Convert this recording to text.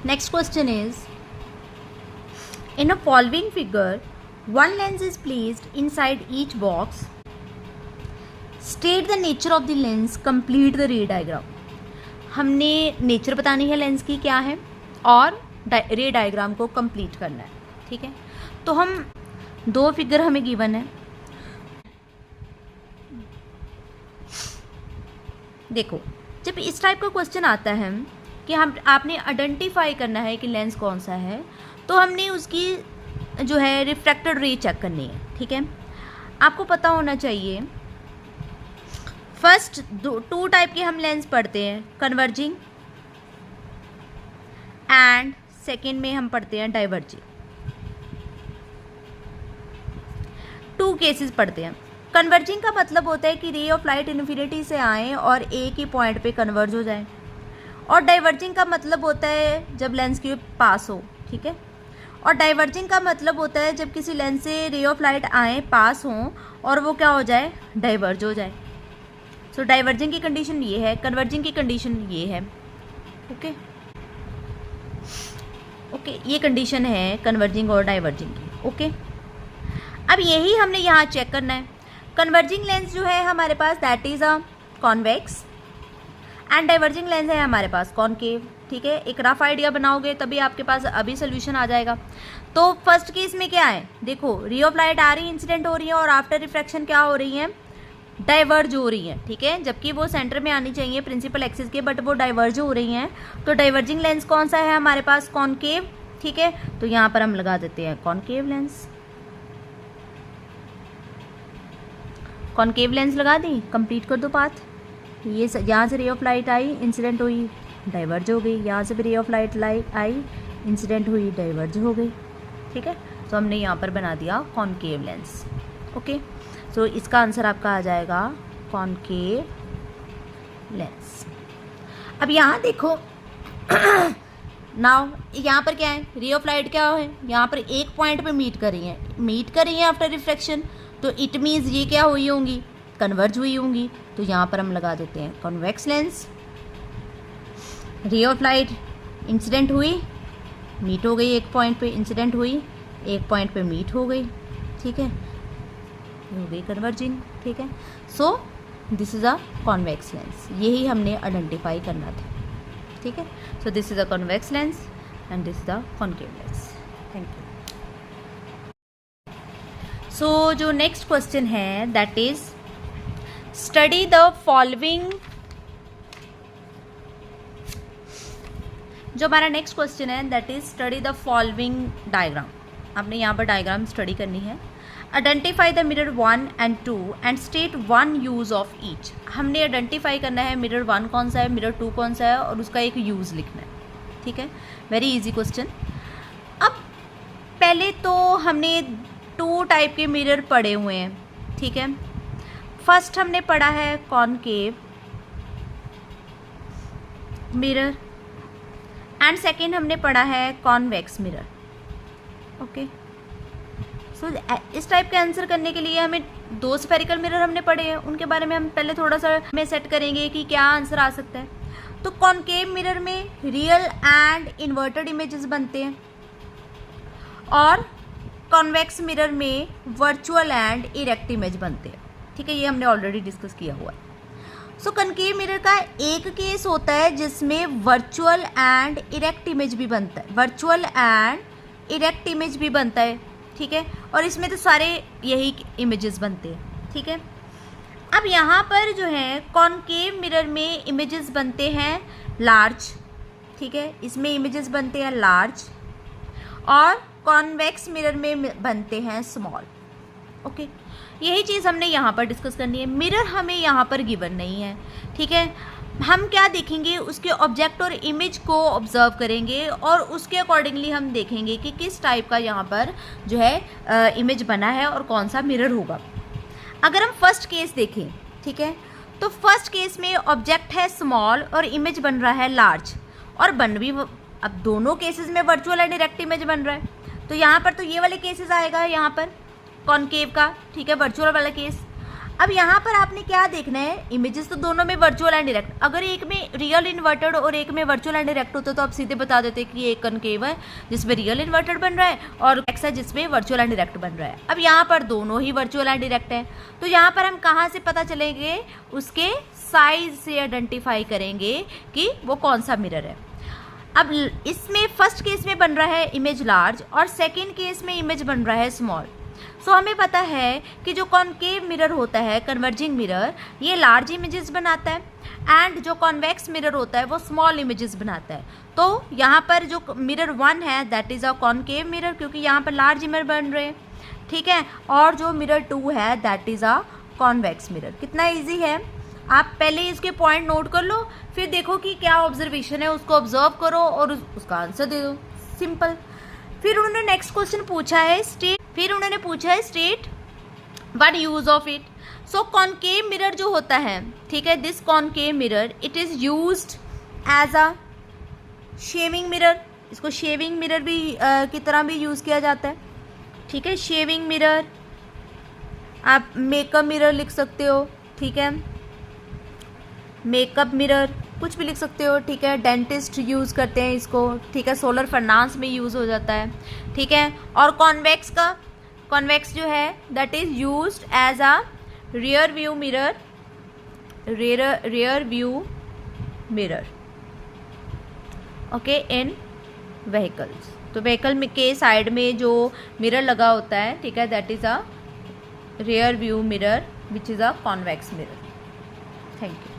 Next question is, in a following figure, one lens is placed inside each box. State the nature of the lens, complete the ray diagram. हमने nature बतानी है lens की क्या है और रे diagram को कंप्लीट करना है. ठीक है, तो हम दो फिगर हमें गिवन है. देखो, जब इस टाइप का क्वेश्चन आता है कि हम आपने आइडेंटिफाई करना है कि लेंस कौन सा है, तो हमने उसकी जो है रिफ्रैक्टेड रे चेक करनी है. ठीक है, आपको पता होना चाहिए फर्स्ट टू टाइप के हम लेंस पढ़ते हैं, कन्वर्जिंग एंड सेकेंड में हम पढ़ते हैं डाइवर्जिंग. टू केसेस पढ़ते हैं. कन्वर्जिंग का मतलब होता है कि रे ऑफ लाइट इन्फिनिटी से आए और एक ही पॉइंट पे कन्वर्ज हो जाए. और डाइवर्जिंग का मतलब होता है जब लेंस के पास हो. ठीक है, और डाइवर्जिंग का मतलब होता है जब किसी लेंस से रे ऑफ लाइट आए, पास हों और वो क्या हो जाए, डाइवर्ज हो जाए. सो डाइवर्जिंग की कंडीशन ये है, कन्वर्जिंग की कंडीशन ये है. ओके ओके, ये कंडीशन है कन्वर्जिंग और डाइवर्जिंग की. ओके, अब यही हमने यहाँ चेक करना है. कन्वर्जिंग लेंस जो है हमारे पास that is a convex and diverging lens है हमारे पास कॉनकेव. ठीक है, एक रफ आइडिया बनाओगे तभी आपके पास अभी सोल्यूशन आ जाएगा. तो फर्स्ट केस में क्या है, देखो रे ऑफ लाइट आ रही है, इंसिडेंट हो रही है और आफ्टर रिफ्रैक्शन क्या हो रही है, डाइवर्ज हो रही है. ठीक है, जबकि वो सेंटर में आनी चाहिए प्रिंसिपल एक्सिस के, बट वो डाइवर्ज हो रही हैं. तो डाइवर्जिंग लेंस कौन सा है हमारे पास, कॉनकेव. ठीक है, तो यहाँ पर हम लगा देते हैं कॉनकेव लेंस. कॉनकेव लेंस लगा दी, कंप्लीट कर दो पाथ. ये यहाँ से ray of light I, incident हुई, डाइवर्ज हो गई. यहाँ से भी ray of light I, incident हुई, डाइवर्ज हो गई. ठीक है, तो हमने यहाँ पर बना दिया कॉनकेव लेंस. ओके, सो इसका आंसर आपका आ जाएगा कॉनकेव लेंस. अब यहाँ देखो नाउ यहाँ पर क्या है, रे ऑफ लाइट क्या है, यहाँ पर एक पॉइंट पे मीट कर रही हैं आफ्टर रिफ्रैक्शन. तो इट मीन्स ये क्या हुई होंगी, कन्वर्ज हुई होंगी. तो यहाँ पर हम लगा देते हैं convex lens. Ray of light incident हुई, मीट हो गई एक पॉइंट पे, इंसिडेंट हुई एक पॉइंट पे, मीट हो गई. ठीक है, हो गई कन्वर्जिंग. ठीक है, so this is a convex lens. यही हमने आइडेंटिफाई करना था. ठीक है, so this is a convex lens and this is a concave lens. Thank you. So जो नेक्स्ट क्वेश्चन है that is study the following. जो हमारा नेक्स्ट क्वेश्चन है that is study the following diagram. आपने यहाँ पर डायग्राम स्टडी करनी है. Identify the mirror 1 and 2 and state one use of each. हमने आइडेंटिफाई करना है मिरर 1 कौन सा है, मिरर 2 कौन सा है और उसका एक यूज़ लिखना है. ठीक है, वेरी इजी क्वेश्चन. अब पहले तो हमने 2 टाइप के मिरर पढ़े हुए हैं. ठीक है, फर्स्ट हमने पढ़ा है कॉनकेव मिरर एंड सेकेंड हमने पढ़ा है कॉन्वेक्स मिरर. ओके, सो इस टाइप के आंसर करने के लिए हमें 2 स्फेरिकल मिरर हमने पढ़े हैं, उनके बारे में हम पहले थोड़ा सा में सेट करेंगे कि क्या आंसर आ सकता है. तो कॉनकेव मिरर में रियल एंड इन्वर्टेड इमेजेस बनते हैं और कॉन्वेक्स मिरर में वर्चुअल एंड इरेक्ट इमेज बनते हैं. ठीक है, ये हमने ऑलरेडी डिस्कस किया हुआ है. सो कॉनकेव मिरर का एक केस होता है जिसमें वर्चुअल एंड इरेक्ट इमेज भी बनता है, वर्चुअल एंड इरेक्ट इमेज भी बनता है. ठीक है, और इसमें तो सारे यही इमेजेस बनते हैं. ठीक है, अब यहाँ पर जो है कॉनकेव मिरर में इमेजेस बनते हैं लार्ज. ठीक है, इसमें इमेजेस बनते हैं लार्ज और कॉन्वेक्स मिरर में बनते हैं स्मॉल. ओके, यही चीज़ हमने यहाँ पर डिस्कस करनी है. मिरर हमें यहाँ पर गिवन नहीं है. ठीक है, हम क्या देखेंगे, उसके ऑब्जेक्ट और इमेज को ऑब्जर्व करेंगे और उसके अकॉर्डिंगली हम देखेंगे कि किस टाइप का यहाँ पर जो है इमेज बना है और कौन सा मिरर होगा. अगर हम फर्स्ट केस देखें, ठीक है, तो फर्स्ट केस में ऑब्जेक्ट है स्मॉल और इमेज बन रहा है लार्ज और बन भी, अब दोनों केसेस में वर्चुअल एंड डायरेक्ट इमेज बन रहा है. तो यहाँ पर तो ये वाले केसेस आएगा यहाँ पर कॉनकेव का. ठीक है, वर्चुअल वाला केस. अब यहाँ पर आपने क्या देखना है, इमेजेस तो दोनों में वर्चुअल एंड डायरेक्ट, अगर एक में रियल इन्वर्टेड और एक में वर्चुअल एंड डायरेक्ट होता तो आप सीधे बता देते कि ये एक कनकेव है जिसमें रियल इन्वर्टेड बन रहा है और एक्स है जिसमें वर्चुअल एंड डायरेक्ट बन रहा है। अब यहाँ पर दोनों ही वर्चुअल एंड डायरेक्ट है, तो यहाँ पर हम कहाँ से पता चलेंगे, उसके साइज से आइडेंटिफाई करेंगे कि वो कौन सा मिरर है। अब इसमें फर्स्ट केस में बन रहा है इमेज लार्ज और सेकेंड केस में इमेज बन रहा है स्मॉल। सो हमें पता है कि जो कॉनकेव मिरर होता है, कन्वर्जिंग मिरर, ये लार्ज इमेजेस बनाता है एंड जो कॉन्वेक्स मिरर होता है वो स्मॉल इमेजेस बनाता है। तो यहाँ पर जो मिरर 1 है that is a concave mirror, क्योंकि यहाँ पर लार्ज मिरर बन रहे हैं, ठीक है। और जो मिरर 2 है that is a convex mirror. कितना ईजी है, आप पहले इसके पॉइंट नोट कर लो, फिर देखो कि क्या ऑब्जर्वेशन है, उसको ऑब्जर्व करो और उसका आंसर दे दो, सिंपल। फिर उन्होंने नेक्स्ट क्वेश्चन पूछा है state what use of it. So concave mirror जो होता है, ठीक है, this concave mirror it is used as a shaving mirror. इसको शेविंग मिरर भी की तरह भी यूज़ किया जाता है, ठीक है। शेविंग मिरर, आप मेकअप मिरर लिख सकते हो, ठीक है, मेकअप मिरर कुछ भी लिख सकते हो, ठीक है। डेंटिस्ट यूज़ करते हैं इसको, ठीक है, सोलर फर्नांस में यूज़ हो जाता है, ठीक है। और कॉन्वेक्स जो है that is used as a rear view mirror, okay, in vehicles. तो व्हीकल के साइड में जो मिरर लगा होता है, ठीक है, that is a rear view mirror which is a convex mirror. Thank you.